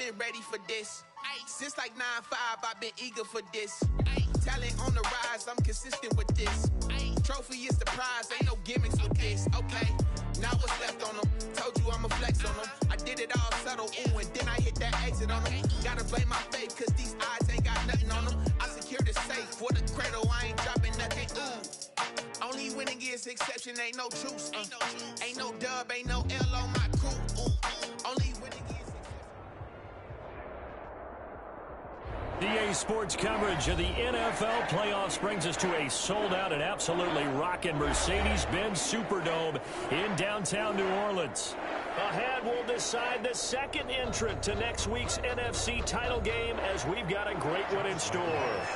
been ready for this. Since like 9-5, I've been eager for this. Talent on the rise, I'm consistent with this. Trophy is the prize, ain't no gimmicks with this. Okay, now what's left on them? Told you I'ma flex on them. I did it all subtle, ooh, and then I hit that exit on them. Gotta blame my faith, cause these odds ain't got nothing on them. I secured the safe for the cradle, I ain't dropping nothing, ooh. Only winning is exception, ain't no truce. Ain't no dub, ain't no L on my crew, ooh. Only winning is EA Sports coverage of the NFL playoffs brings us to a sold-out and absolutely rocking Mercedes-Benz Superdome in downtown New Orleans. Ahead, we'll decide the second entrant to next week's NFC title game as we've got a great one in store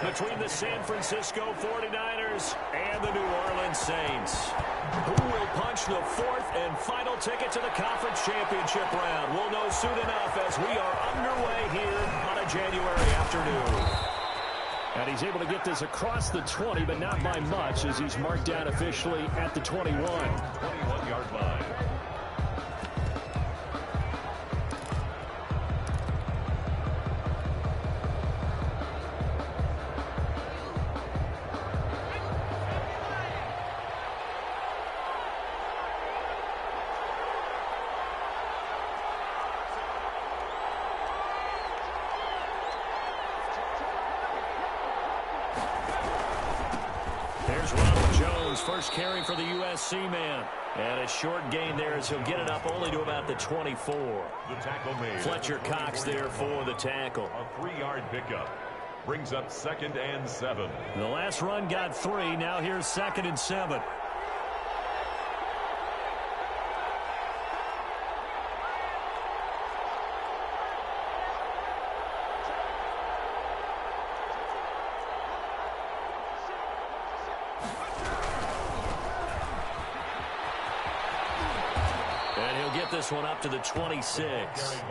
between the San Francisco 49ers and the New Orleans Saints. Who will punch the fourth and final ticket to the conference championship round? We'll know soon enough as we are underway here on a January afternoon. And he's able to get this across the 20, but not by much as he's marked down officially at the 21. 21-yard line. First carry for the USC man. And a short gain there as he'll get it up only to about the 24. The tackle made. Fletcher Cox there for the tackle. A 3-yard pickup. Brings up 2nd and 7. The last run got 3. Now here's 2nd and 7. This one up to the 26.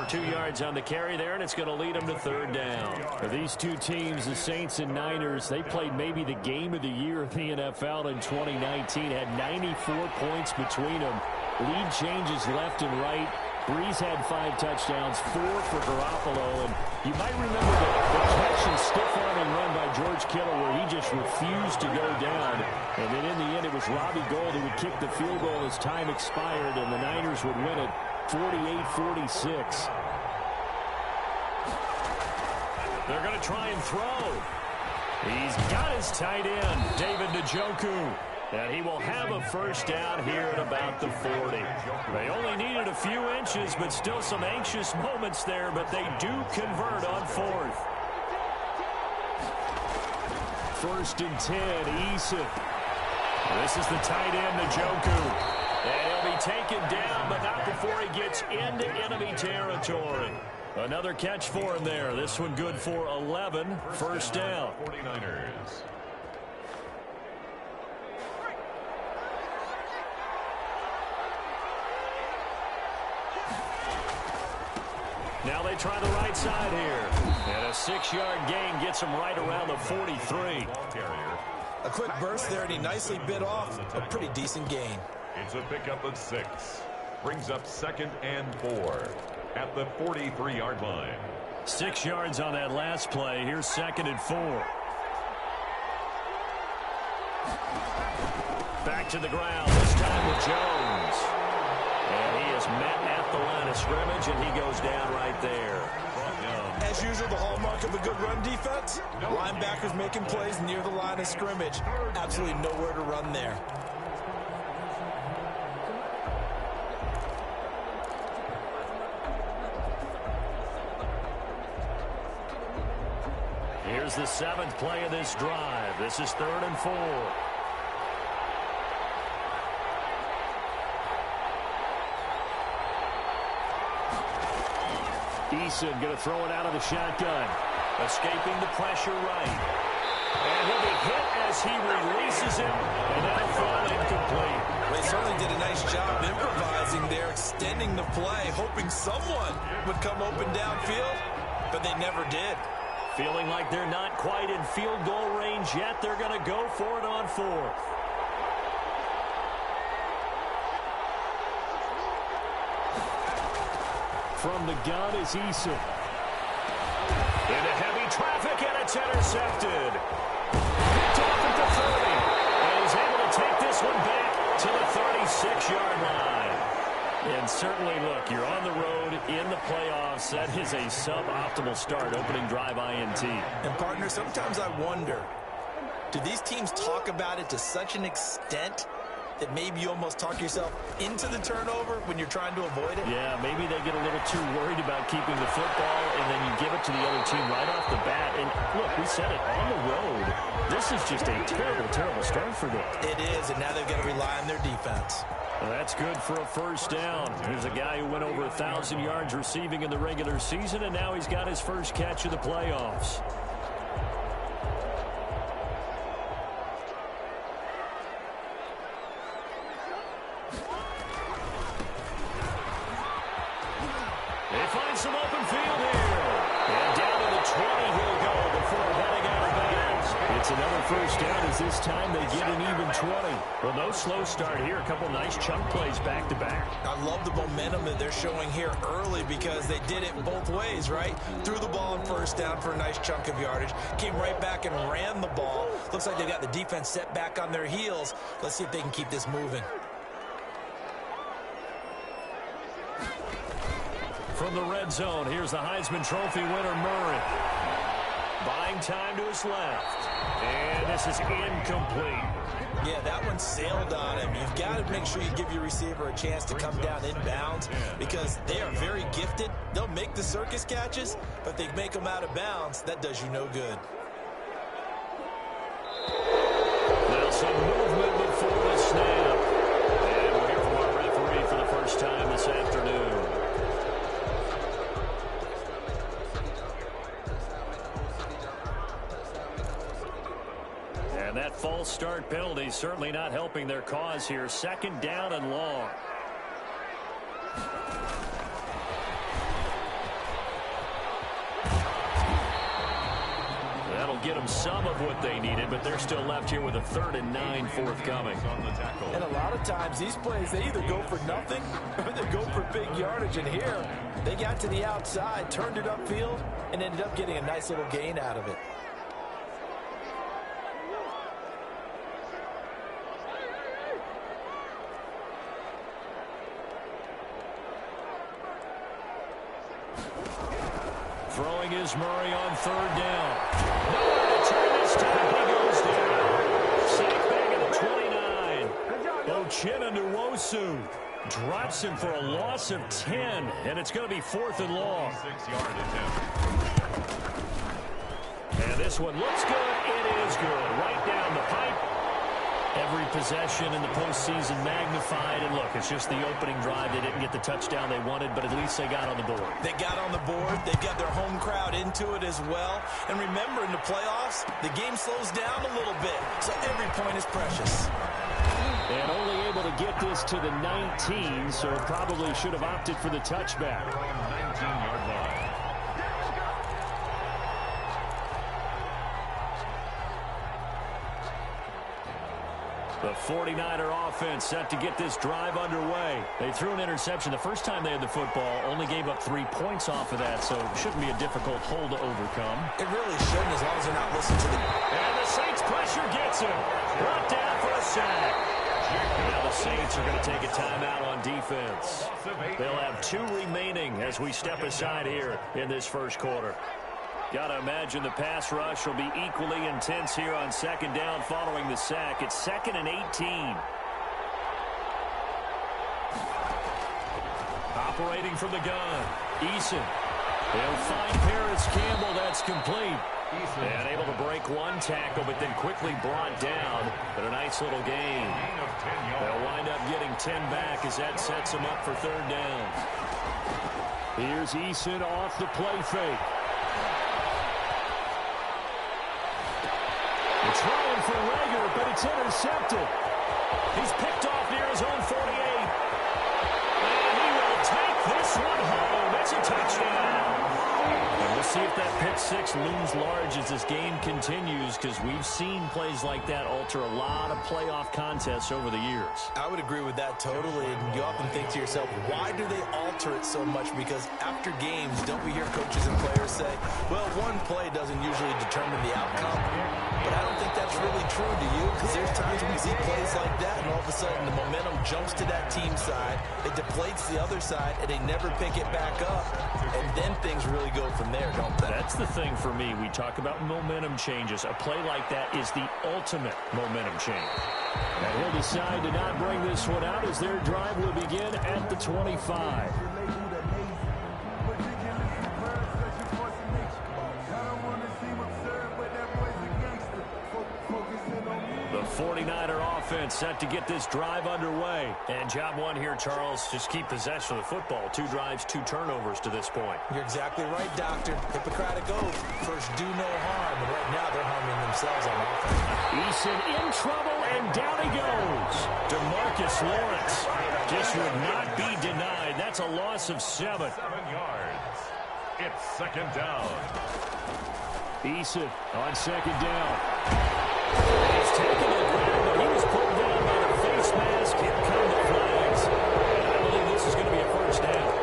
2 yards on the carry there, and it's going to lead them to 3rd down. For these two teams, the Saints and Niners, they played maybe the game of the year in the NFL in 2019. Had 94 points between them. Lead changes left and right. Breeze had 5 touchdowns, 4 for Garoppolo. And you might remember the catch and stiff-arming run by George Kittle where he just refused to go down. And then in the end, it was Robbie Gould who would kick the field goal as time expired, and the Niners would win it 48-46. They're going to try and throw. He's got his tight end, David Njoku. And he will have a first down here at about the 40. They only needed a few inches, but still some anxious moments there, but they do convert on 4th. 1st and 10, Eason. This is the tight end, Njoku. And he'll be taken down, but not before he gets into enemy territory. Another catch for him there. This one good for 11. First down. 49ers. Now they try the right side here. And a 6-yard gain gets him right around the 43. A quick burst there, and he nicely bit off a pretty decent gain. It's a pickup of 6. Brings up 2nd and 4 at the 43-yard line. 6 yards on that last play. Here's 2nd and 4. Back to the ground, this time with Jones. And he is met at the line of scrimmage, and he goes down right there. As usual, the hallmark of a good run defense, linebackers making plays near the line of scrimmage. Absolutely nowhere to run there. Here's the 7th play of this drive. This is 3rd and 4. Eason going to throw it out of the shotgun. Escaping the pressure right. And he'll be hit as he releases it, and that'll fall incomplete. They certainly did a nice job improvising there, extending the play, hoping someone would come open downfield, but they never did. Feeling like they're not quite in field goal range yet, they're going to go for it on 4th. from the gun is Eason. Into heavy traffic, and it's intercepted. Picked off at the 30. And he's able to take this one back to the 36-yard line. And certainly, look, you're on the road in the playoffs. That is a suboptimal start, opening drive INT. And, partner, sometimes I wonder, do these teams talk about it to such an extent that maybe you almost talk yourself into the turnover when you're trying to avoid it? Yeah, maybe they get a little too worried about keeping the football, and then you give it to the other team right off the bat. And, look, we said it, on the road, this is just a terrible, terrible start for them. It is, and now they've got to rely on their defense. Well, that's good for a first down. Here's a guy who went over 1,000 yards receiving in the regular season, and now he's got his first catch of the playoffs. They find some open field here. And down to the 20 he'll go before heading out of bounds. It's another first down as this time they get an even 20. Well, no slow start here. A couple nice chunk plays back-to-back. I love the momentum that they're showing here early because they did it both ways, right? Threw the ball on first down for a nice chunk of yardage. Came right back and ran the ball. Looks like they got the defense set back on their heels. Let's see if they can keep this moving. From the red zone, here's the Heisman Trophy winner, Murray. Buying time to his left. And this is incomplete. Yeah, that one sailed on him. You've got to make sure you give your receiver a chance to come down inbounds because they are very gifted. They'll make the circus catches, but they make them out of bounds. That does you no good. Now some movement before the snap. And we'll hear from our referee for the first time this afternoon. And that false start penalty certainly not helping their cause here. Second down and long. That'll get them some of what they needed, but they're still left here with a 3rd and 9 forthcoming. And a lot of times these plays, they either go for nothing or they go for big yardage. And here, they got to the outside, turned it upfield, and ended up getting a nice little gain out of it. Throwing is Murray on 3rd down. Nowhere to turn this time. He goes down. Sack back at the 29. Uchenna Nwosu drops him for a loss of 10, and it's going to be 4th and long. And this one looks good. It is good. Right down the pipe. Every possession in the postseason magnified. And look, it's just the opening drive. They didn't get the touchdown they wanted, but at least they got on the board. They got on the board. They've got their home crowd into it as well. And remember, in the playoffs, the game slows down a little bit. So every point is precious. And only able to get this to the 19, so probably should have opted for the touchback. 19-yard line. The 49er offense set to get this drive underway. They threw an interception the first time they had the football, only gave up 3 points off of that, so it shouldn't be a difficult hole to overcome. It really shouldn't, as long as they're not listening to the... And the Saints pressure gets him. Brought down for a sack. Now the Saints are going to take a timeout on defense. They'll have 2 remaining as we step aside here in this first quarter. Got to imagine the pass rush will be equally intense here on 2nd down following the sack. It's 2nd and 18. Operating from the gun, Eason. They'll find Paris Campbell. That's complete. And able to break 1 tackle, but then quickly brought down. But a nice little gain. They'll wind up getting 10 back as that sets them up for 3rd down. Here's Eason off the play fake. Trying for Rager, but it's intercepted. He's picked off near his own 48. And he will take this one home. It's a touchdown. And we'll see if that pick six looms large as this game continues, because we've seen plays like that alter a lot of playoff contests over the years. I would agree with that totally. And you often think to yourself, why do they alter it so much? Because after games, don't we hear coaches and players say, well, one play doesn't usually determine the outcome. But I don't think that's really true, do you? Because there's times when we see plays like that, and all of a sudden the momentum jumps to that team side, it deflates the other side, and they never pick it back up. And then things really go from there, don't they? That's the thing for me. We talk about momentum changes. A play like that is the ultimate momentum change. And he'll decide to not bring this one out as their drive will begin at the 25. The 49er offense set to get this drive underway. And job one here, Charles, just keep possession of the football. 2 drives, 2 turnovers to this point. You're exactly right, Doctor. Hippocratic oath. First, do no harm. And right now, they're harming themselves on offense. Eason in trouble, and down he goes. DeMarcus Lawrence just would not be denied. That's a loss of 7. 7 yards. It's second down. Eason on second down. He's taken the ground, but he was pulled down by the face mask. Here come the flags. And I believe this is going to be a first down.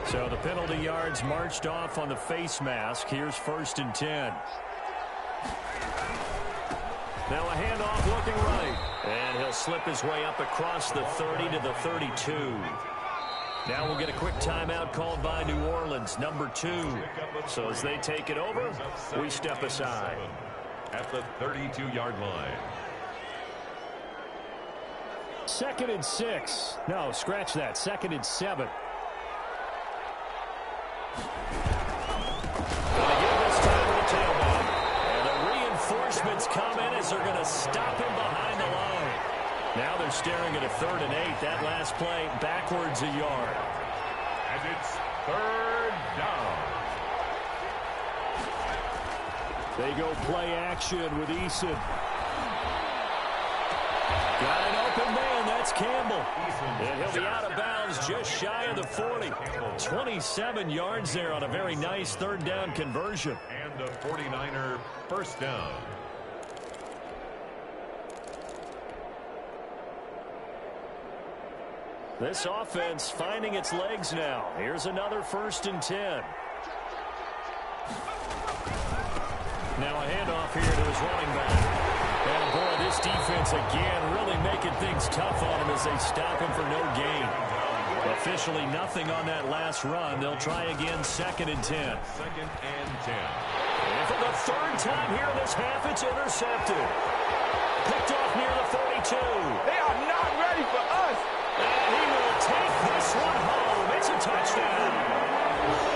So the penalty yards marched off on the face mask. Here's 1st and 10. Now a handoff looking right. And he'll slip his way up across the 30 to the 32. Now we'll get a quick timeout called by New Orleans, number 2. So as they take it over, we step aside. At the 32-yard line. 2nd and 6. No, scratch that. 2nd and 7. Gonna give this time to the tailback. And the reinforcements come in as they're going to stop him behind the line. Now they're staring at a 3rd and 8. That last play backwards a yard. And it's 3rd down. They go play action with Eason. Got an open man. That's Campbell. And he'll be out of bounds just shy of the 40. 27 yards there on a very nice 3rd down conversion. And a 49er first down. This offense finding its legs now. Here's another 1st and 10. Now a handoff here to his running back. And boy, this defense again really making things tough on him as they stop him for no gain. Officially nothing on that last run. They'll try again, 2nd and 10. 2nd and 10. And for the 3rd time here in this half, it's intercepted. Picked off near the 42. They are not ready for us. And he will take this one home. It's a touchdown.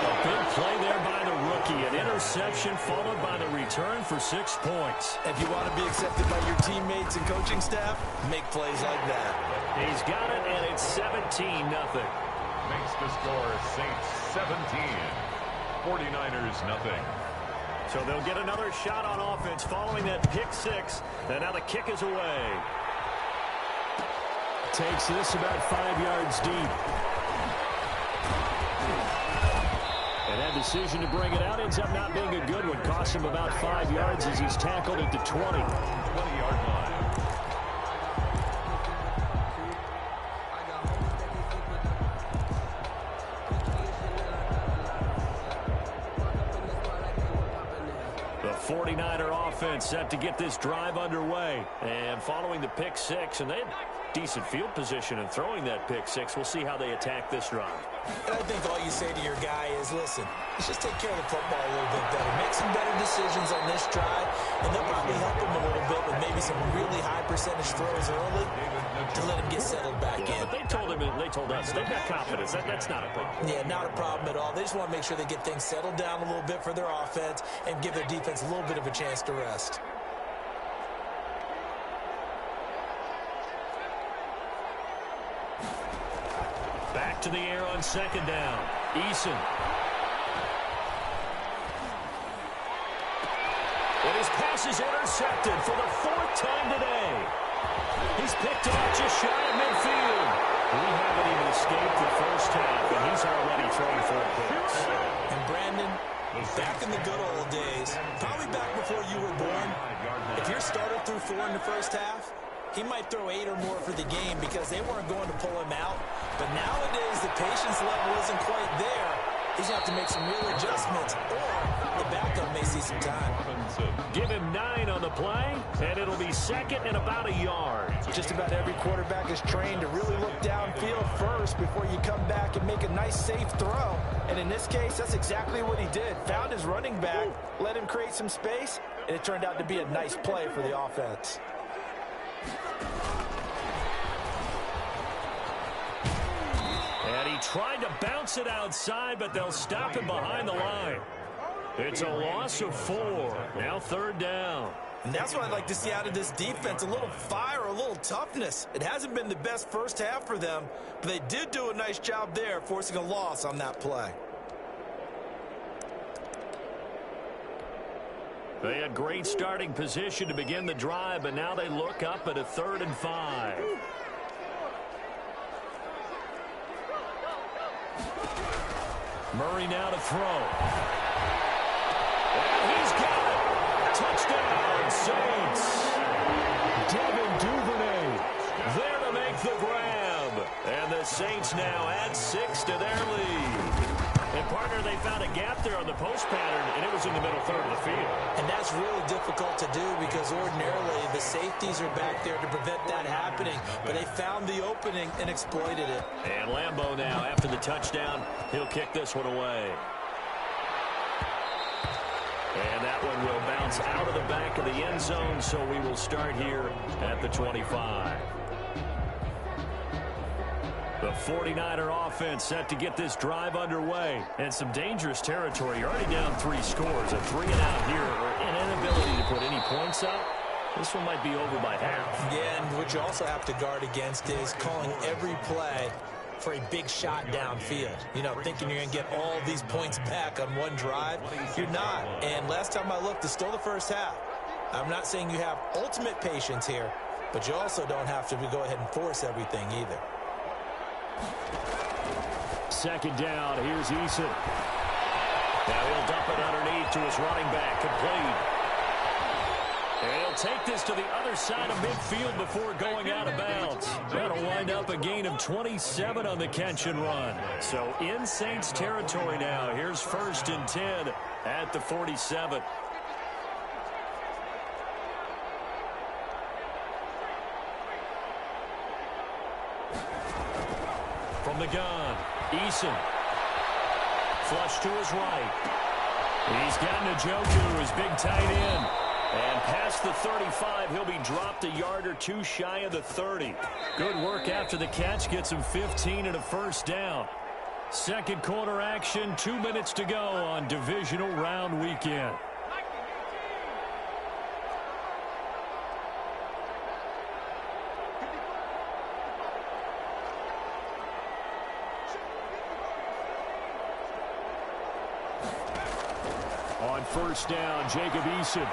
A big play there by the rookie. An interception followed by the return for 6 points. If you want to be accepted by your teammates and coaching staff, make plays like that. He's got it, and it's 17-0. Makes the score Saints 17. 49ers nothing. So they'll get another shot on offense following that pick 6. And now the kick is away. Takes this about 5 yards deep. And that decision to bring it out ends up not being a good one. Costs him about 5 yards as he's tackled at the 20. 20-yard line. The 49er offense set to get this drive underway. And following the pick 6, and they had decent field position in throwing that pick 6. We'll see how they attack this drive. And I think all you say to your guy is, listen, let's just take care of the football a little bit better. Make some better decisions on this drive, and they'll probably help him a little bit with maybe some really high percentage throws early to let him get settled back in. But they told us they've got confidence. That's not a problem. Yeah, not a problem at all. They just want to make sure they get things settled down a little bit for their offense and give their defense a little bit of a chance to rest. Back to the air on 2nd down. Eason. And his pass is intercepted for the 4th time today. He's picked off just shy of midfield. We haven't even escaped the first half, and he's already thrown 4 picks. And Brandon, back in the good old days, probably back before you were born, if your starter threw 4 in the first half, he might throw 8 or more for the game because they weren't going to pull him out. But nowadays, the patience level isn't quite there. He's going to have to make some real adjustments, or the backup may see some time. Give him 9 on the play, and it'll be second and about a yard. Just about every quarterback is trained to really look downfield first before you come back and make a nice, safe throw. And in this case, that's exactly what he did. Found his running back, let him create some space, and it turned out to be a nice play for the offense. And he tried to bounce it outside, but they'll stop him behind the line. It's a loss of 4. Now 3rd down. And that's what I'd like to see out of this defense, a little fire, a little toughness. It hasn't been the best first half for them, but they did do a nice job there, forcing a loss on that play. They had great starting position to begin the drive, but now they look up at a 3rd and 5. Murray now to throw. And he's got it. Touchdown, Saints. Devin Duvernay there to make the grab. And the Saints now add 6 to their lead. And, partner, they found a gap there on the post pattern, and it was in the middle third of the field. And that's really difficult to do because ordinarily the safeties are back there to prevent that happening. But they found the opening and exploited it. And Lambeau now, after the touchdown, he'll kick this one away. And that one will bounce out of the back of the end zone, so we will start here at the 25. The 49er offense set to get this drive underway. And some dangerous territory. You're already down 3 scores. A 3 and out here, or an inability to put any points up. This one might be over by half. Yeah, and what you also have to guard against is calling every play for a big shot downfield. You know, thinking you're going to get all these points back on one drive. You're not. And last time I looked, it's still the first half. I'm not saying you have ultimate patience here, but you also don't have to go ahead and force everything either. 2nd down. Here's Eason. Now he'll dump it underneath to his running back. Complete. And he'll take this to the other side of midfield before going out of bounds. That'll wind up a gain of 27 on the catch and run. So in Saints territory now. Here's 1st and 10 at the 47. From the gun, Eason. Flush to his right. He's got Njoku, his big tight end. And past the 35, he'll be dropped a yard or 2 shy of the 30. Good work after the catch. Gets him 15 and a 1st down. 2nd quarter action, 2 minutes to go on divisional round weekend. On 1st down, Jacob Eason.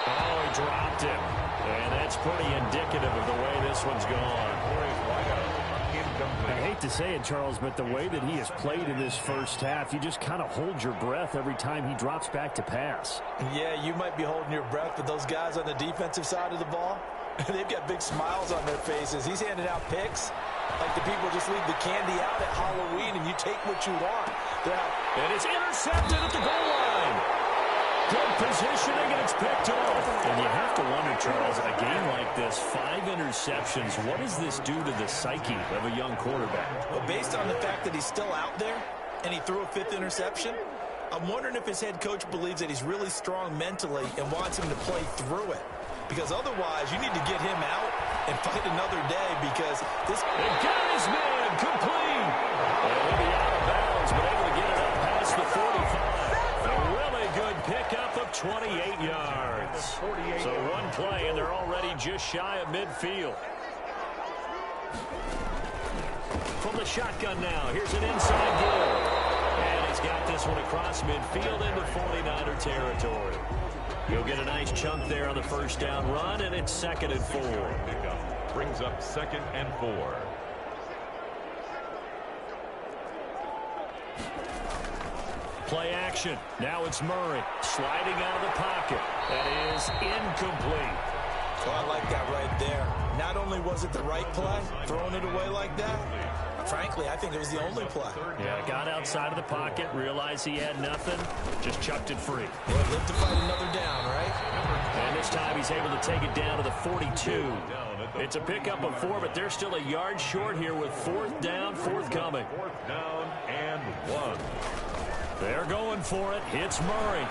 Oh, he dropped him. And that's pretty indicative of the way this one's gone. I hate to say it, Charles, but the way that he has played in this first half, you just kind of hold your breath every time he drops back to pass. Yeah, you might be holding your breath, but those guys on the defensive side of the ball, they've got big smiles on their faces. He's handing out picks like the people just leave the candy out at Halloween and you take what you want. And it's intercepted at the goal line. Good positioning, and it's picked off. And you have to wonder, Charles, a game like this, 5 interceptions, what does this do to the psyche of a young quarterback? Well, based on the fact that he's still out there and he threw a 5th interception, I'm wondering if his head coach believes that he's really strong mentally and wants him to play through it. Because otherwise, you need to get him out and fight another day because this... They got his man complete. And he'll be out of bounds, but able to get it up past the 45. A really good pickup of 28 yards. So one play, and they're already just shy of midfield. From the shotgun now, here's an inside give. And he's got this one across midfield into 49er territory. He'll get a nice chunk there on the first down run, and it's 2nd and 4. Pickup brings up 2nd and 4. Play action. Now it's Murray sliding out of the pocket. That is incomplete. Oh, I like that right there. Not only was it the right play, throwing it away like that, frankly, I think it was the only play. Yeah, got outside of the pocket, realized he had nothing, just chucked it free. Well, live to fight another down, right? And this time he's able to take it down to the 42. It's a pickup of 4, but they're still a yard short here with 4th down, forthcoming. 4th down and 1. They're going for it. Hits Murray.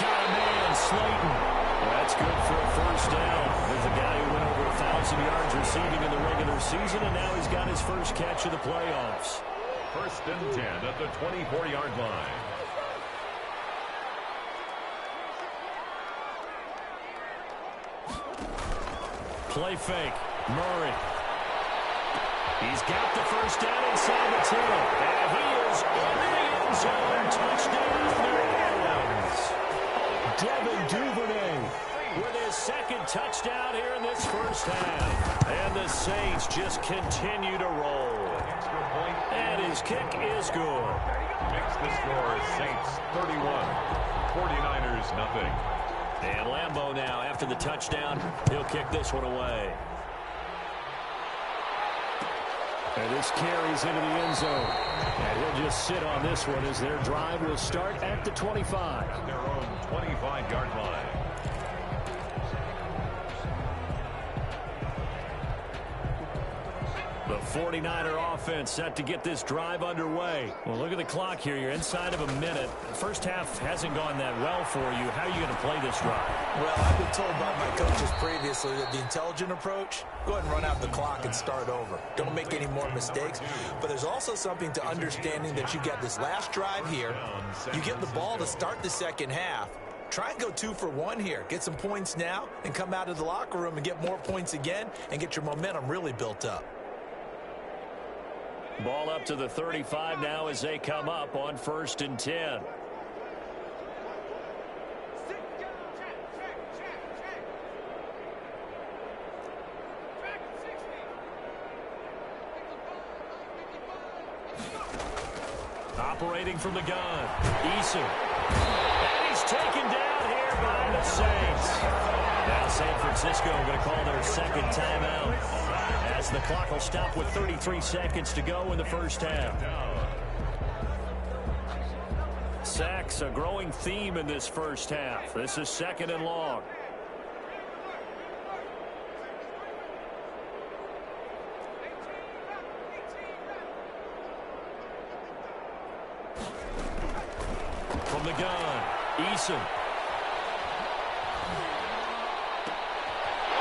Got a man, Slayton. That's good for a first down. There's a guy who went over 1,000 yards receiving in the regular season, and now he's got his first catch of the playoffs. 1st and 10 at the 24-yard line. Play fake. Murray. He's got the first down inside the 10. And he is in the end zone. Touchdown, New Orleans. Devin Duvernay with his 2nd touchdown here in this first half. And the Saints just continue to roll. And his kick is good. Makes the score Saints 31, 49ers nothing. And Lambeau now, after the touchdown, he'll kick this one away. And this carries into the end zone. And he'll just sit on this one as their drive will start at the 25. Their own 25-yard line. The 49er offense set to get this drive underway. Well, look at the clock here. You're inside of a minute. The first half hasn't gone that well for you. How are you going to play this drive? Well, I've been told by my coaches previously that the intelligent approach, go ahead and run out the clock and start over. Don't make any more mistakes. But there's also something to understanding that you got this last drive here. You get the ball to start the second half. Try and go 2 for 1 here. Get some points now and come out of the locker room and get more points again and get your momentum really built up. Ball up to the 35 now as they come up on 1st and 10. Operating from the gun, Eason. And he's taken down here by the Saints. Now San Francisco going to call their 2nd timeout, as the clock will stop with 33 seconds to go in the first half. Sacks, a growing theme in this first half. This is 2nd and long. From the gun, Eason.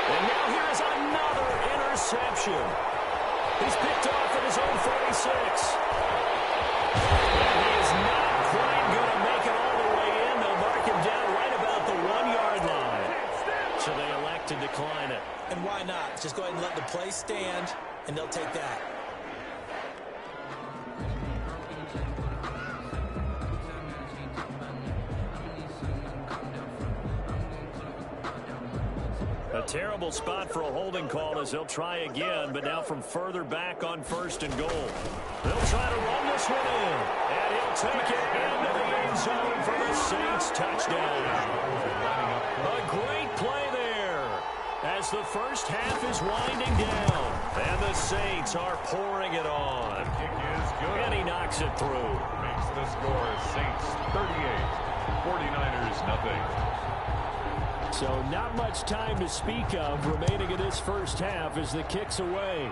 And now here is another interception. He's picked off at his own 46. And he is not quite going to make it all the way in. They'll mark him down right about the 1-yard line. So they elect to decline it. And why not? Just go ahead and let the play stand, and they'll take that. A terrible spot for a holding call as they'll try again, but now from further back on 1st and goal. They'll try to run this one in, and he'll take it into the end zone for the Saints touchdown. A great play there as the first half is winding down, and the Saints are pouring it on. The kick is good. And he knocks it through. Makes the score Saints 38, 49ers nothing. So not much time to speak of remaining in this first half as the kick's away.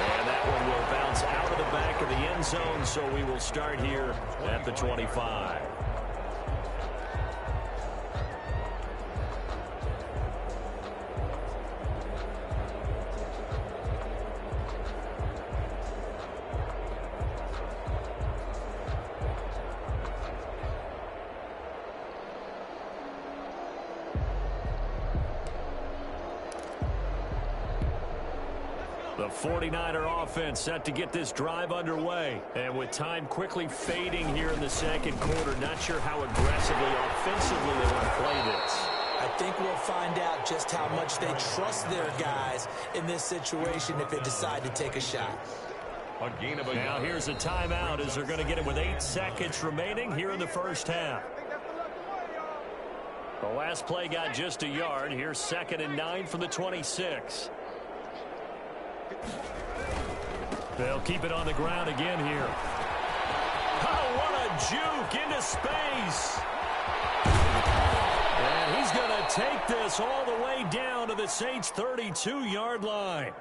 And that one will bounce out of the back of the end zone, so we will start here at the 25. The 49er offense set to get this drive underway. And with time quickly fading here in the second quarter, not sure how aggressively, offensively they want to play this. I think we'll find out just how much they trust their guys in this situation if they decide to take a shot. Now here's a timeout as they're going to get it with 8 seconds remaining here in the first half. The last play got just a yard. Here's 2nd and 9 from the 26. They'll keep it on the ground again here. Oh, what a juke into space. And he's going to take this all the way down to the Saints' 32-yard line.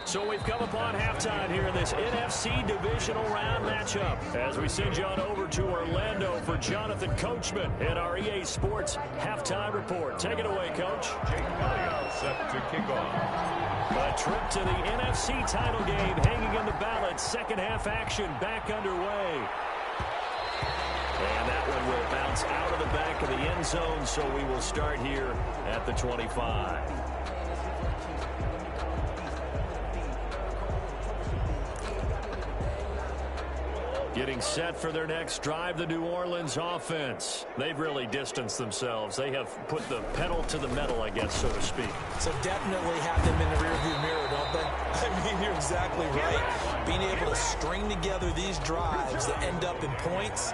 So we've come upon halftime here in this NFC divisional round matchup as we send you on over to Orlando for Jonathan Coachman in our EA Sports halftime report. Take it away, Coach. Set to kick off. A trip to the NFC title game hanging in the balance. Second half action back underway. And that one will bounce out of the back of the end zone, so we will start here at the 25. Getting set for their next drive, the New Orleans offense. They've really distanced themselves. They have put the pedal to the metal, I guess, so to speak. So definitely have them in the rearview mirror, don't they? I mean, you're exactly right. Being able to string together these drives that end up in points,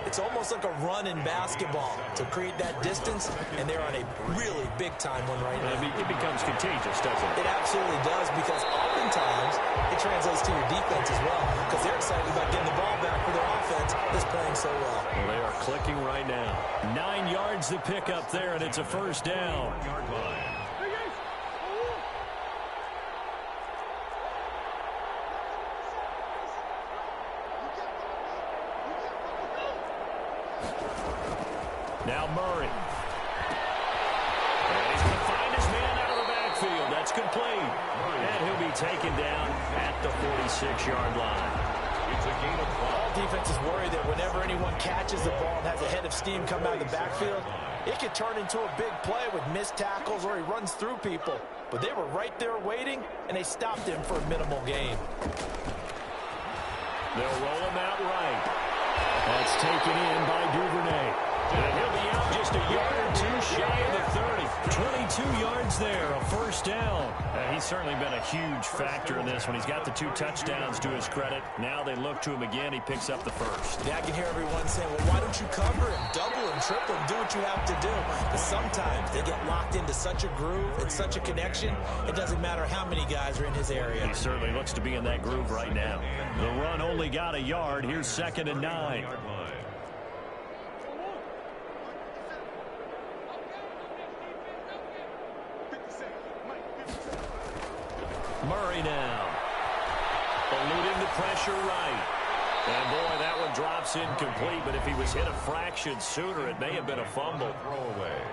it's almost like a run in basketball to create that distance, and they're on a really big-time one right now. It becomes contagious, doesn't it? It absolutely does, because oftentimes it translates to your defense as well, because they're excited about getting the ball back for their offense that's playing so well. They are clicking right now. 9 yards to pick up there, and it's a first down. Now Murray. And he's going to find his man out of the backfield. That's complete. And he'll be taken down at the 46-yard line. It's a gain of 5. All defenses worry that whenever anyone catches the ball and has a head of steam come out of the backfield, it could turn into a big play with missed tackles or he runs through people. But they were right there waiting, and they stopped him for a minimal gain. They'll roll him out right. That's taken in by Duvernay. And he'll be out just a yard or two shy of the 30. 22 yards there, a first down. He's certainly been a huge factor in this one. He's got the 2 touchdowns to his credit. Now they look to him again. He picks up the first. Yeah, I can hear everyone saying, well, why don't you cover him, double him, triple him, do what you have to do. But sometimes they get locked into such a groove and such a connection, it doesn't matter how many guys are in his area. He certainly looks to be in that groove right now. The run only got a yard. Here's 2nd and 9. Murray now. Eluding the pressure right. And, boy, that one drops incomplete. But if he was hit a fraction sooner, it may have been a fumble.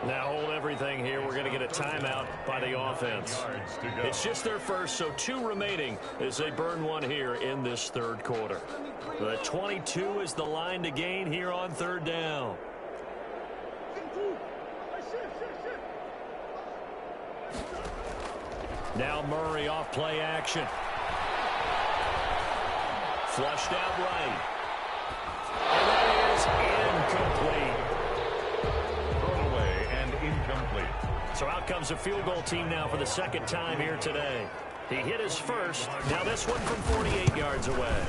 Now hold everything here. We're going to get a timeout by the offense. It's just their first, so 2 remaining as they burn one here in this third quarter. The 22 is the line to gain here on third down. Now Murray off play action. Flushed out right. And that is incomplete. Thrown away and incomplete. So out comes the field goal team now for the second time here today. He hit his first. Now this one from 48 yards away.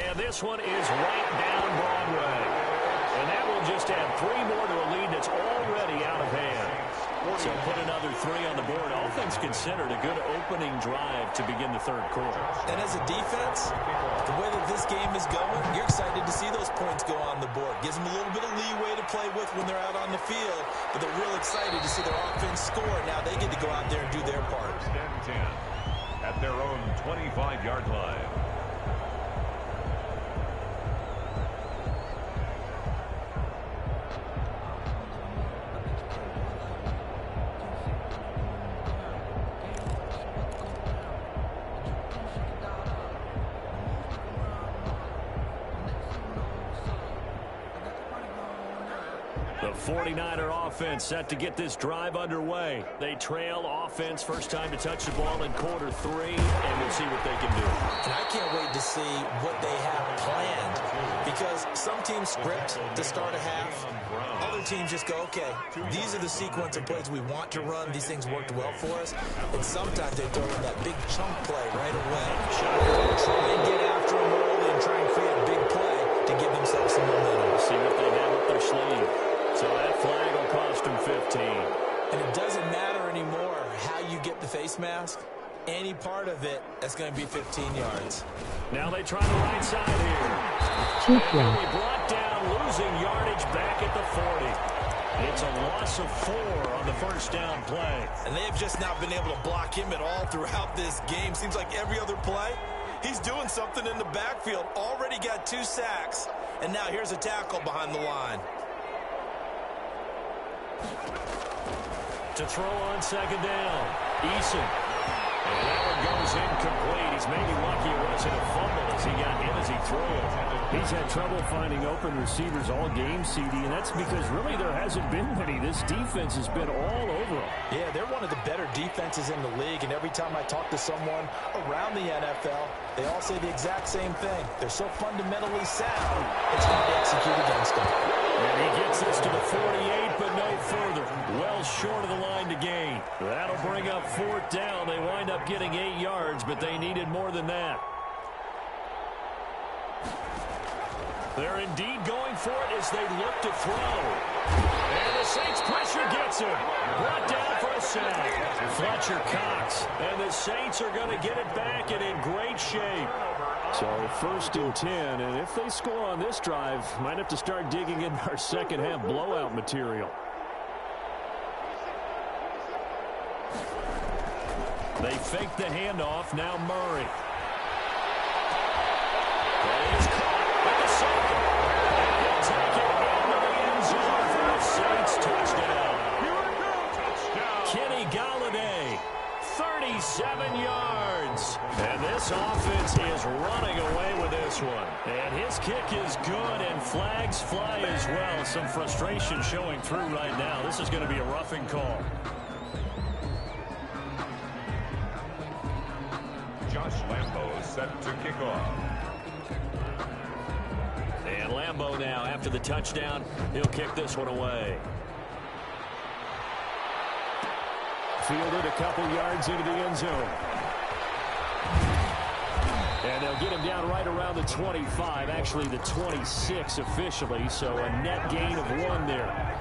And this one is right down Broadway. And that will just add 3 more to a lead that's already out of hand. So put another 3 on the board. All things considered, a good opening drive to begin the third quarter. And as a defense, the way that this game is going, you're excited to see those points go on the board. Gives them a little bit of leeway to play with when they're out on the field, but they're real excited to see their offense score. Now they get to go out there and do their part. 10 at their own 25-yard line. The 49er offense set to get this drive underway. They trail offense first time to touch the ball in quarter 3, and we'll see what they can do. And I can't wait to see what they have planned, because some teams script to start a half. Other teams just go, okay, these are the sequence of plays we want to run. These things worked well for us. And sometimes they throw in that big chunk play right away. Try and get after them early and try and create a big play to give themselves some momentum. See what they have up their sleeve. So that flag will cost them 15. And it doesn't matter anymore how you get the face mask. Any part of it, that's going to be 15 yards. Now they try the right side here. And he brought down, losing yardage back at the 40. It's a loss of 4 on the first down play. And they have just not been able to block him at all throughout this game. Seems like every other play, he's doing something in the backfield. Already got 2 sacks. And now here's a tackle behind the line. To throw on second down, Eason. And that one goes incomplete. He's maybe lucky it wasn't a fumble as he got hit as he threw it. He's had trouble finding open receivers all game, CD, and that's because really there hasn't been many. This defense has been all over them. Yeah, they're one of the better defenses in the league, and every time I talk to someone around the NFL, they all say the exact same thing. They're so fundamentally sound, it's hard to execute against them. And he gets this to the 48, but no further. Well short of the line to gain. That'll bring up 4th down. They wind up getting 8 yards, but they needed more than that. They're indeed going for it as they look to throw. And the Saints pressure gets him. Brought down for a sack. Fletcher Cox. And the Saints are going to get it back and in great shape. So 1st and 10, and if they score on this drive, might have to start digging in our second half blowout material. They fake the handoff. Now Murray. And he's caught with the second. And he'll take it into the end zone for a Saints touchdown. Kenny Galladay, 37 yards. And this offense is running away with this one. And his kick is good, and flags fly as well. Some frustration showing through right now. This is going to be a roughing call. Josh Lambo set to kick off. And Lambo now, after the touchdown, he'll kick this one away. Fielded a couple yards into the end zone. And they'll get him down right around the 25, actually the 26 officially, so a net gain of 1 there.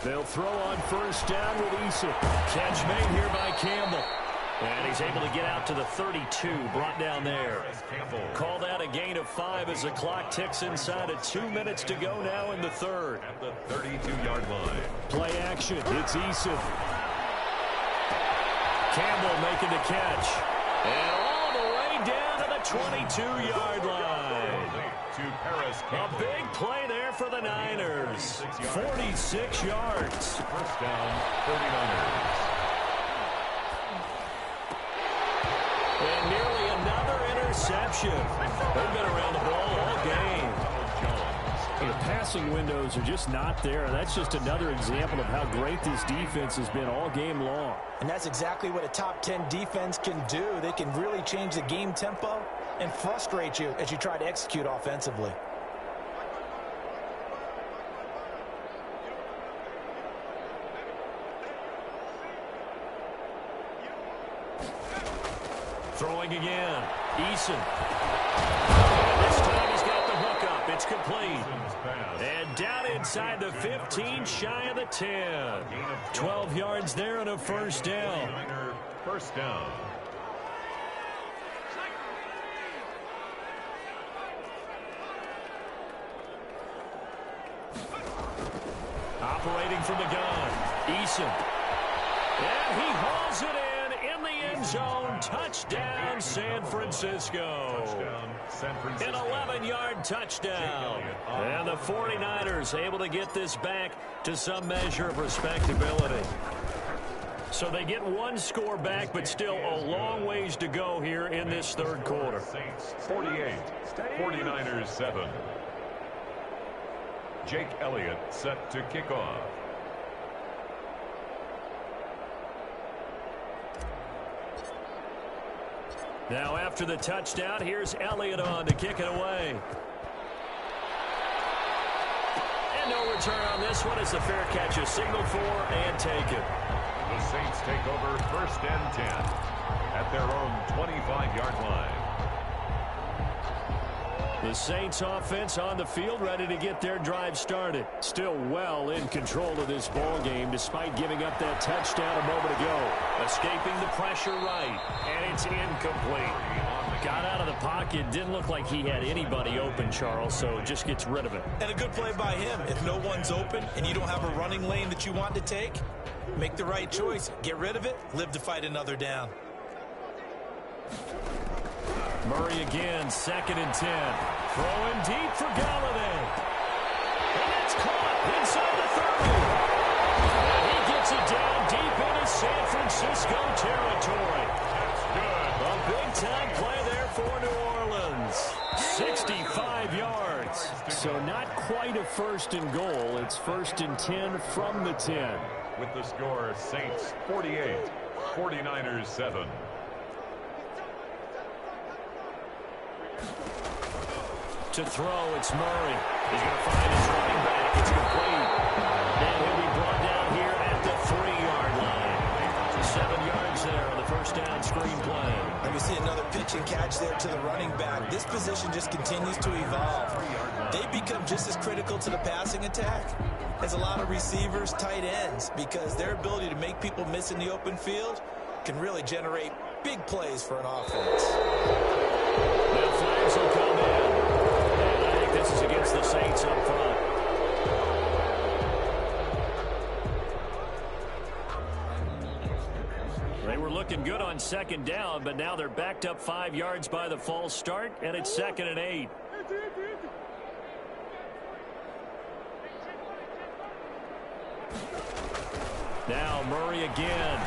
They'll throw on 1st down with Eason. Catch made here by Campbell. And he's able to get out to the 32, brought down there. Call that a gain of 5 as the clock ticks inside of 2 minutes to go now in the 3rd. At the 32-yard line. Play action. It's Eason. Campbell making the catch. And all the way down to the 22-yard line. A big play there for the Niners. 46 yards. 1st down, 49ers. And nearly another interception. They've been around the ball all game. The passing windows are just not there. That's just another example of how great this defense has been all game long. And that's exactly what a top 10 defense can do. They can really change the game tempo and frustrate you as you try to execute offensively. Throwing again. Eason. This time he's got the hook up. It's complete. And down inside the 15, shy of the 10. 12 yards there and a 1st down. 1st down. from the gun. Eason. And he hauls it in the end zone. Touchdown, San Francisco. An 11-yard touchdown. And the 49ers able to get this back to some measure of respectability. So they get one score back, but still a long ways to go here in this third quarter. Saints 48, 49ers 7. Jake Elliott set to kick off. Now after the touchdown, here's Elliott on to kick it away. And no return on this one as the fair catch is signaled for and taken. The Saints take over 1st and 10 at their own 25-yard line. The Saints offense on the field ready to get their drive started. Still well in control of this ball game despite giving up that touchdown a moment ago. Escaping the pressure right, and it's incomplete. Got out of the pocket, didn't look like he had anybody open, Charles, so just gets rid of it. And a good play by him. If no one's open and you don't have a running lane that you want to take, make the right choice. Get rid of it, live to fight another down. Murray again, 2nd and 10. Throwing deep for Galladay. And it's caught inside the 30. And he gets it down deep into San Francisco territory. That's good. A big-time play there for New Orleans. 65 yards. So not quite a 1st and goal. It's 1st and 10 from the 10. With the score, Saints 48, 49ers 7. To throw, it's Murray. He's going to find his running back. It's complete. And he'll be brought down here at the 3-yard line. 7 yards there on the 1st down screen play. And we see another pitch and catch there to the running back. This position just continues to evolve. They become just as critical to the passing attack as a lot of receivers, tight ends, because their ability to make people miss in the open field can really generate big plays for an offense. Now flags will come in. And I think this is against the Saints up front. They were looking good on 2nd down, but now they're backed up 5 yards by the false start, and it's 2nd and 8. Now Murray again.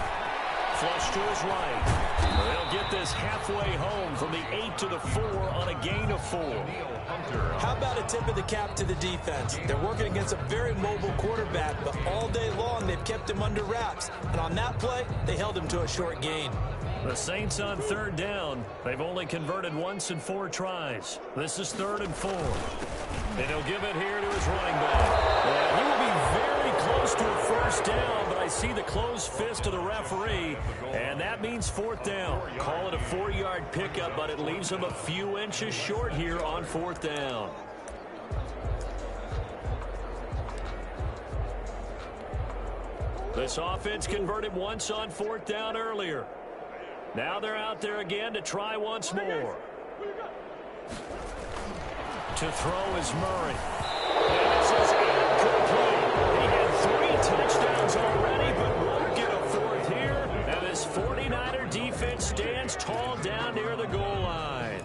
Flush to his right. They'll get this halfway home from the 8 to the 4 on a gain of 4. How about a tip of the cap to the defense? They're working against a very mobile quarterback, but all day long they've kept him under wraps. And on that play, they held him to a short gain. The Saints on 3rd down. They've only converted once in 4 tries. This is 3rd and 4. And he'll give it here to his running back. Yeah, he will be very close to a 1st down, but I see the closed fist of the referee, and that means 4th down. Call it a 4-yard pickup, but it leaves him a few inches short here on 4th down. This offense converted once on 4th down earlier. Now they're out there again to try once more. To throw is Murray. And this is incomplete. He had 3 touchdowns already, but won't get a 4th here. And this 49er defense stands tall down near the goal line.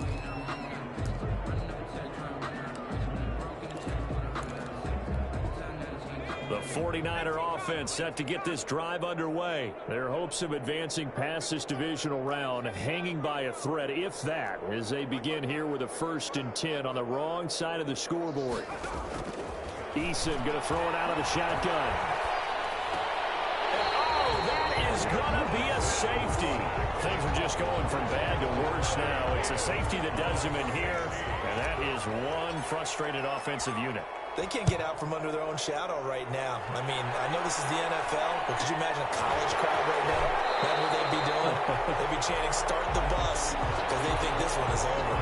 The 49er offense set to get this drive underway. Their hopes of advancing past this divisional round hanging by a thread, if that, as they begin here with a 1st and 10 on the wrong side of the scoreboard. Eason going to throw it out of the shotgun. Oh, that is going to be a safety. Things are just going from bad to worse now. It's a safety that does him in here, and that is one frustrated offensive unit. They can't get out from under their own shadow right now. I mean, I know this is the NFL, but could you imagine a college crowd right now? That's what they'd be doing. They'd be chanting, "Start the bus," because they think this one is over.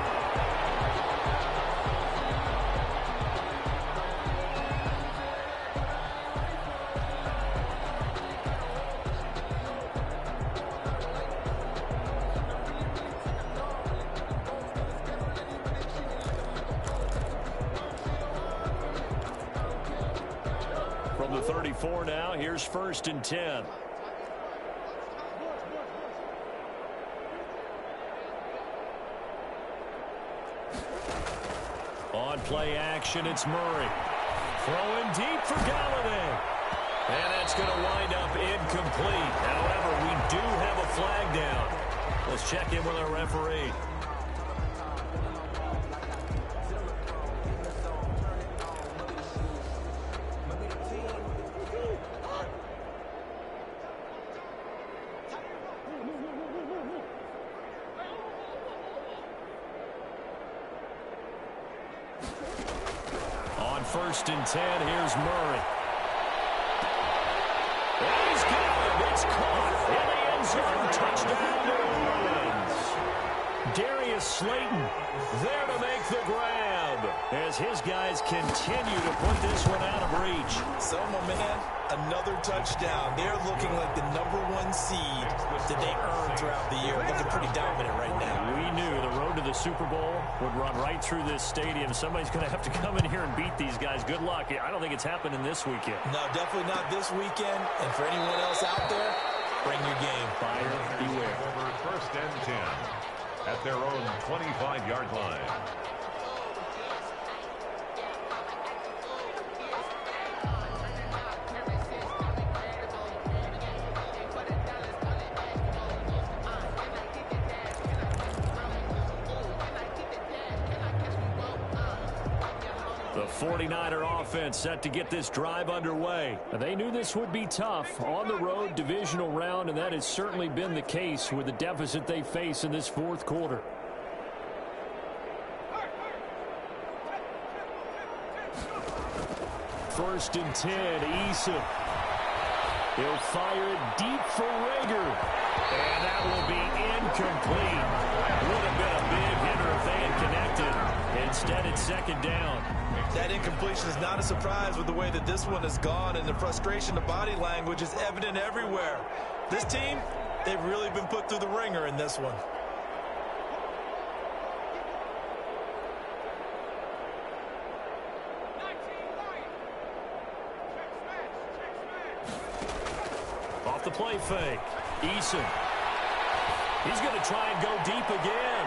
From the 34 now. Here's 1st and 10. On play action, it's Murray. Throwing deep for Galladay. And that's going to wind up incomplete. However, we do have a flag down. Let's check in with our referee. On 1st and 10, here's Murray. And he's good. It's caught in the end zone. Touchdown, New Orleans. Darius Slayton there to make the grab as his guys continue to put this one out of reach. So, my man, another touchdown. They're looking like the #1 seed that they earned throughout the year. Looking pretty dominant right now. We knew the road to the Super Bowl would run right through this stadium. Somebody's going to have to come in here and beat these guys. Good luck. I don't think it's happening this weekend. No, definitely not this weekend. And for anyone else out there, bring your game. Buyer beware. Over 1st and 10 at their own 25-yard line. The 49er offense set to get this drive underway. They knew this would be tough on the road, divisional round, and that has certainly been the case with the deficit they face in this 4th quarter. First and 10, Eason. He'll fire it deep for Rager. And that will be incomplete. Would have been a big hitter if they had connected. Instead, it's 2nd down. That incompletion is not a surprise with the way that this one has gone, and the frustration of body language is evident everywhere. This team, they've really been put through the ringer in this one. Off the play fake. Eason. He's going to try and go deep again.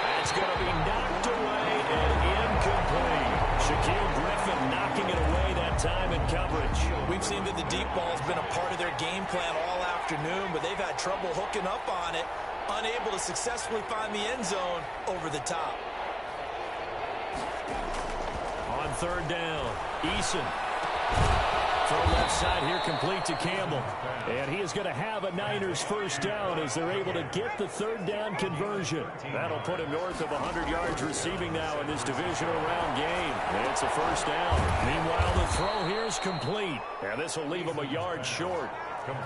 That's going to be knocked away and incomplete. Shaquille Griffin knocking it away that time in coverage. We've seen that the deep ball has been a part of their game plan all afternoon, but they've had trouble hooking up on it, unable to successfully find the end zone over the top. On 3rd down, Eason. Throw left side here, complete to Campbell. And he is going to have a Niners 1st down as they're able to get the 3rd down conversion. That'll put him north of 100 yards receiving now in this divisional round game. And it's a 1st down. Meanwhile, the throw here is complete. And this will leave him a yard short.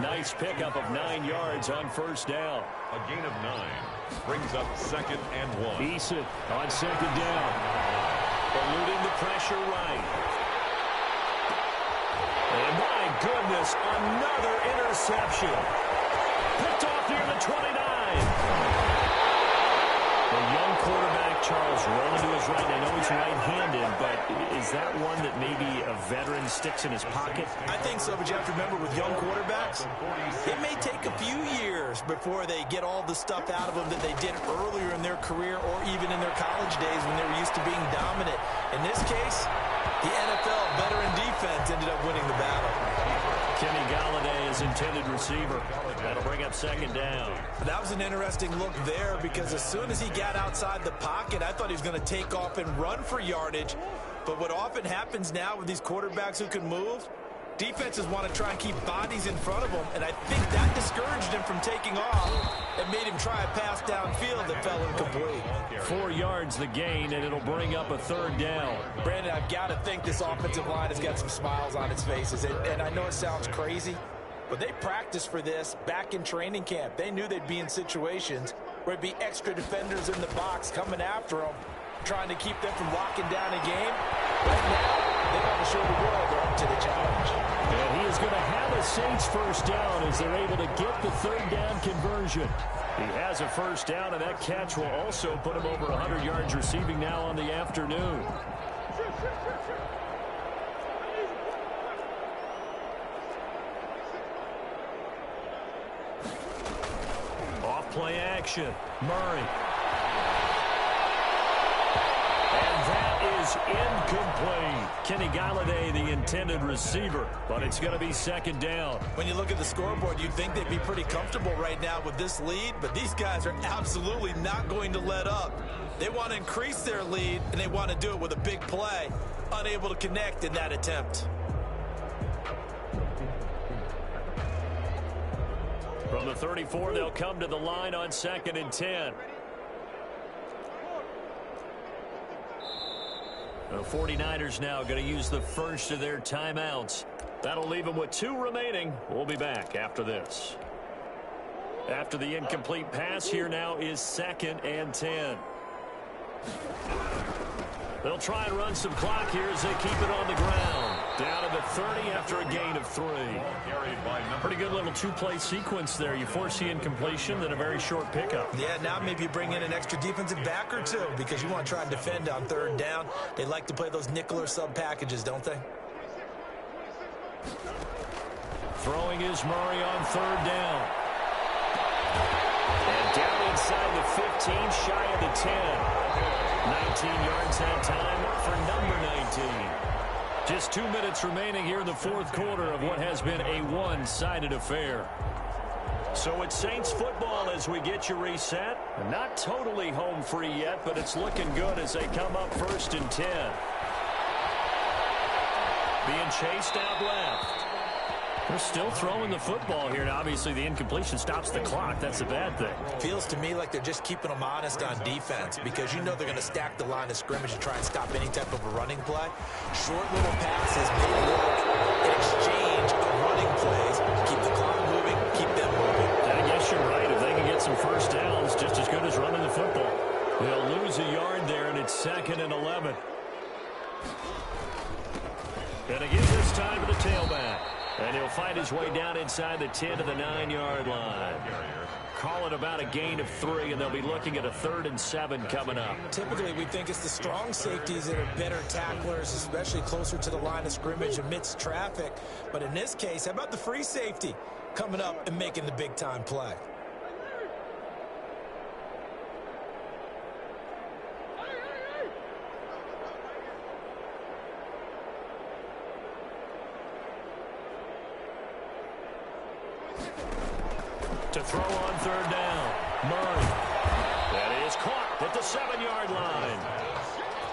Nice pickup of 9 yards on 1st down. A gain of 9 brings up 2nd and 1. Eason on 2nd down. Eluding the pressure right. And my goodness, another interception. Picked off near the 29. The young quarterback, Charles, rolling to his right. I know he's right-handed, but is that one that maybe a veteran sticks in his pocket? I think so, but you have to remember with young quarterbacks, it may take a few years before they get all the stuff out of them that they did earlier in their career or even in their college days when they were used to being dominant. In this case, the NFL veteran defense ended up winning the battle. Kenny Galladay is intended receiver. That'll bring up 2nd down. That was an interesting look there because as soon as he got outside the pocket, I thought he was going to take off and run for yardage. But what often happens now with these quarterbacks who can move, defenses want to try and keep bodies in front of them, and I think that discouraged him from taking off and made him try a pass downfield that fell incomplete. 4 yards the gain, and it'll bring up a 3rd down. Brandon, I've got to think this offensive line has got some smiles on its faces, and I know it sounds crazy, but they practiced for this back in training camp. They knew they'd be in situations where it'd be extra defenders in the box coming after them, trying to keep them from locking down a game. Right now, they got to show the world they're up to the challenge. And he is going to have a Saints 1st down as they're able to get the 3rd down conversion. He has a 1st down, and that catch will also put him over 100 yards receiving now on the afternoon. play action. Murray. And that is incomplete. Kenny Galladay, the intended receiver, but it's going to be second down. When you look at the scoreboard, you'd think they'd be pretty comfortable right now with this lead, but these guys are absolutely not going to let up. They want to increase their lead, and they want to do it with a big play. Unable to connect in that attempt. From the 34, they'll come to the line on 2nd and 10. The 49ers now going to use the first of their timeouts. That'll leave them with 2 remaining. We'll be back after this. After the incomplete pass, here now is 2nd and 10. They'll try and run some clock here as they keep it on the ground. Down to the 30 after a gain of 3. Pretty good little 2-play sequence there. You force the incompletion, then a very short pickup. Yeah, now maybe you bring in an extra defensive back or 2 because you want to try and defend on 3rd down. They like to play those nickel or sub packages, don't they? Throwing is Murray on 3rd down. And down inside the 15, shy of the 10. 19 yards that time for number 19. Just 2 minutes remaining here in the 4th quarter of what has been a one-sided affair. So it's Saints football as we get you reset. Not totally home free yet, but it's looking good as they come up 1st and 10. Being chased out left. They're still throwing the football here. Now, obviously, the incompletion stops the clock. That's a bad thing. Feels to me like they're just keeping them honest on defense because you know they're going to stack the line of scrimmage and try and stop any type of a running play. Short little passes may work in exchange of running plays. Keep the clock moving, keep them moving. And I guess you're right. If they can get some first downs, just as good as running the football. They'll lose a yard there, and it's 2nd and 11. And again this time to the tailback. And he'll find his way down inside the 10 to the 9-yard line. Call it about a gain of 3, and they'll be looking at a 3rd and 7 coming up. Typically, we think it's the strong safeties that are better tacklers, especially closer to the line of scrimmage amidst traffic. But in this case, how about the free safety coming up and making the big-time play? To throw on 3rd down, Murray. That is caught at the 7-yard line.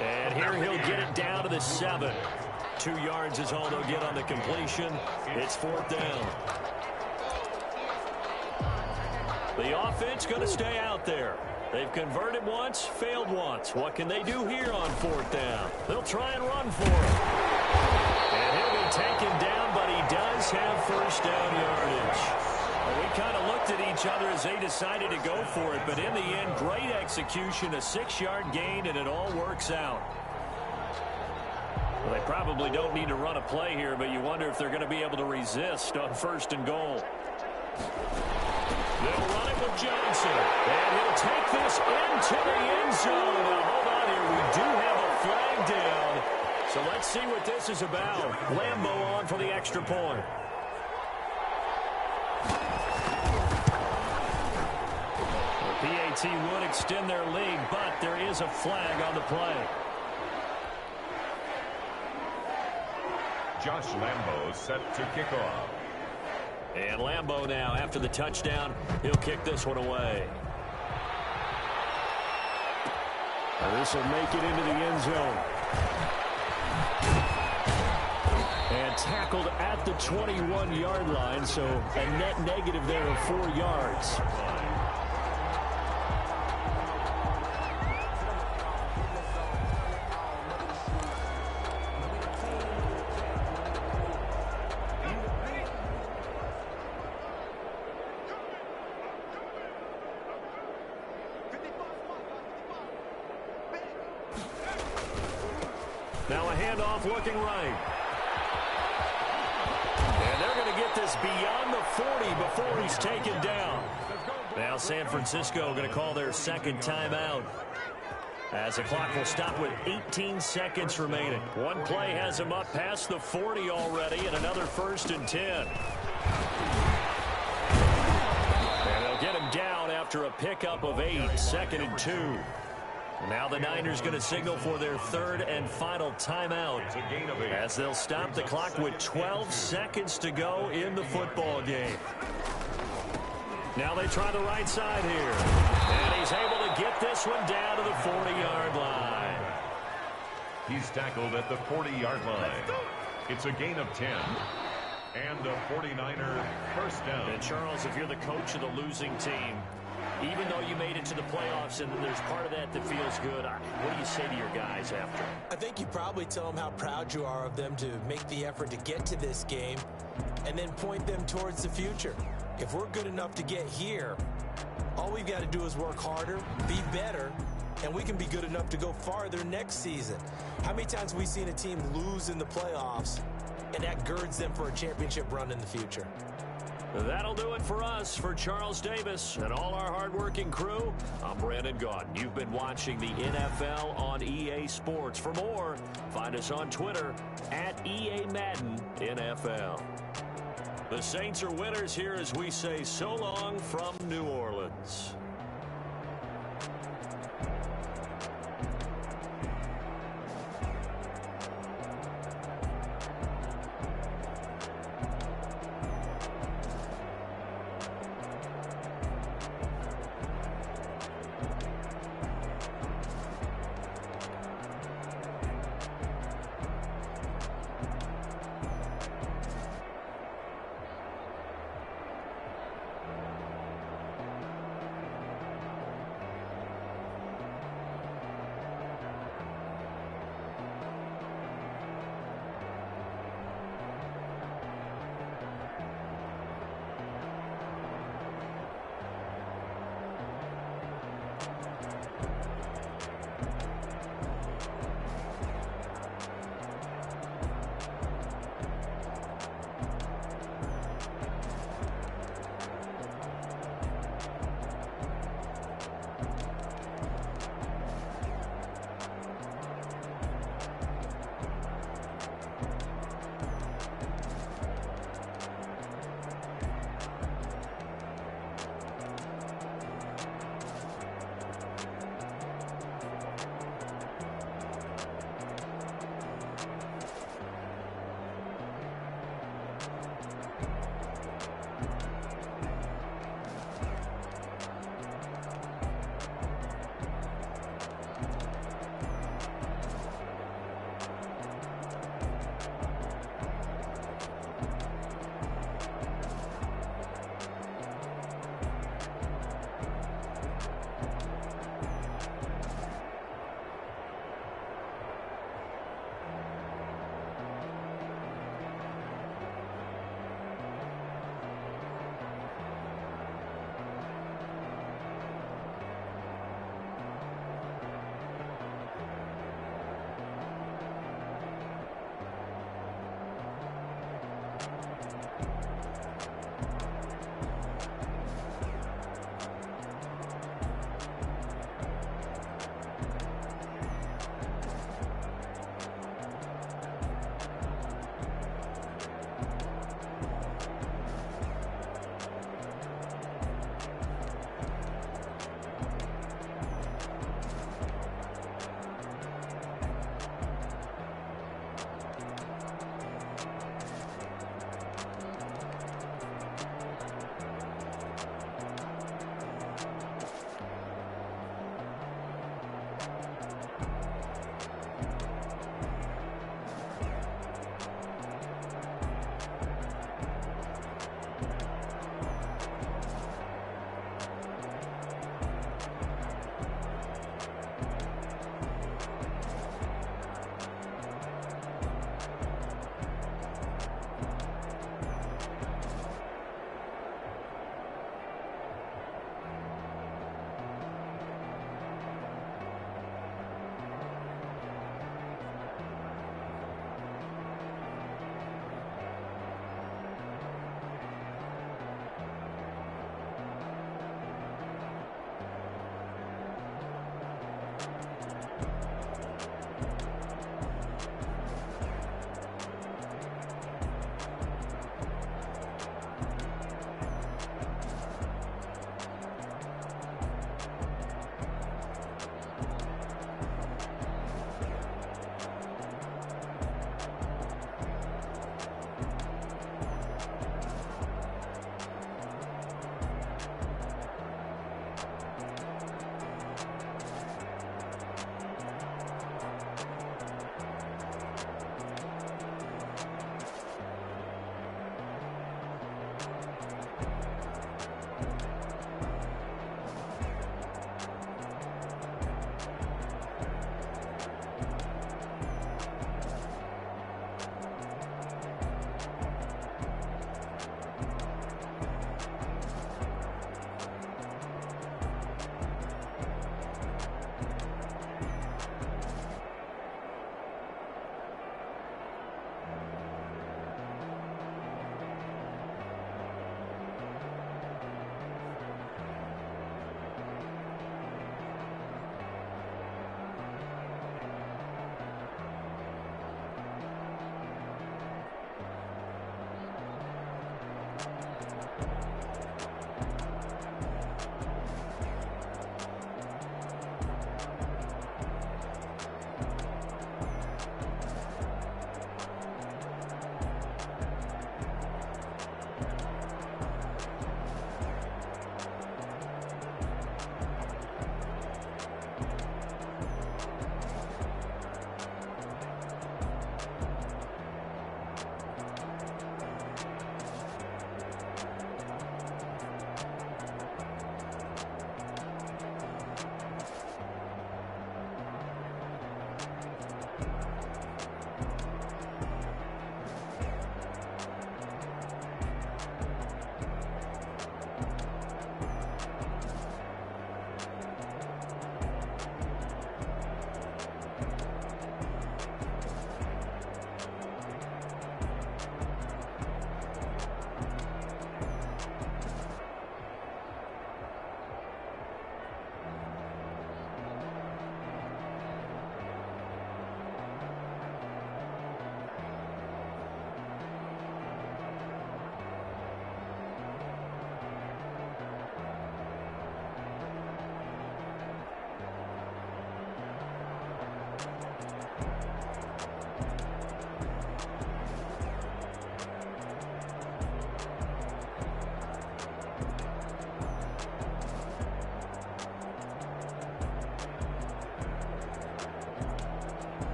And here he'll get it down to the 7. 2 yards is all they'll get on the completion. It's 4th down. The offense going to stay out there. They've converted once, failed once. What can they do here on 4th down? They'll try and run for it. And he'll be taken down, but he does have first down yardage. Well, we kind of looked at each other as they decided to go for it, but in the end, great execution, a 6-yard gain, and it all works out. Well, they probably don't need to run a play here, but you wonder if they're going to be able to resist on 1st and goal. They'll run it with Johnson, and he'll take this into the end zone. Now, hold on here. We do have a flag down, so let's see what this is about. Lambeau on for the extra point. PAT would extend their lead, but there is a flag on the play. Josh Lambeau set to kick off. And Lambeau now, after the touchdown, he'll kick this one away. Now this will make it into the end zone. And tackled at the 21-yard line, so a net negative there of 4 yards. Now a handoff looking right. And they're going to get this beyond the 40 before he's taken down. Now San Francisco going to call their 2nd timeout, as the clock will stop with 18 seconds remaining. One play has him up past the 40 already, and another 1st and 10. And they'll get him down after after a pickup of 8, 2nd and 2. Now the Niners going to signal for their 3rd and final timeout as they'll stop the clock with 12 seconds to go in the football game. Now they try the right side here. And he's able to get this one down to the 40-yard line. He's tackled at the 40-yard line. It's a gain of 10. And a 49er first down. And Charles, if you're the coach of the losing team, even though you made it to the playoffs and there's part of that feels good, what do you say to your guys after? I think you probably tell them how proud you are of them to make the effort to get to this game and then point them towards the future. If we're good enough to get here, all we've got to do is work harder, be better, and we can be good enough to go farther next season. How many times have we seen a team lose in the playoffs, and that girds them for a championship run in the future? That'll do it for us. For Charles Davis and all our hardworking crew, I'm Brandon Gaudin. You've been watching the NFL on EA Sports. For more, find us on Twitter at EA Madden NFL. The Saints are winners here as we say so long from New Orleans.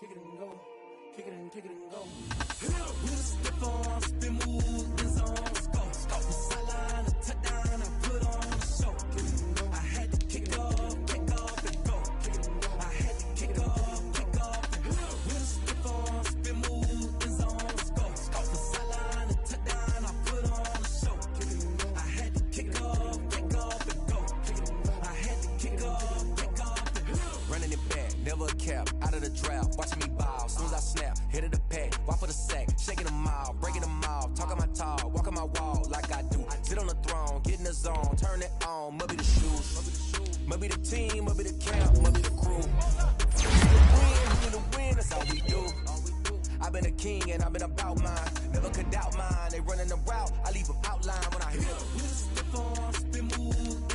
kick it and go, kick it and go. With a stiff arm, spin move, in zone, let's go. Off the sideline, a touchdown, I put on the show. I had to kick off and go. I had to kick off and go. With a stiff arm, spin move, in zone, let's go. Off the sideline, a touchdown, I put on the show. I had to kick watching me ball. Soon as I snap, hit of the pack, walk for the sack, shaking them all, breaking them off, talking my talk, walking my wall like I do. Sit on the throne, get in the zone, turn it on, must be the shoes, must be the team, must be the camp, must be the crew. Who the win, that's all we do. I've been a king and I've been about mine, never could doubt mine. They running the route, I leave them outline when I hit them. Step on, spin move.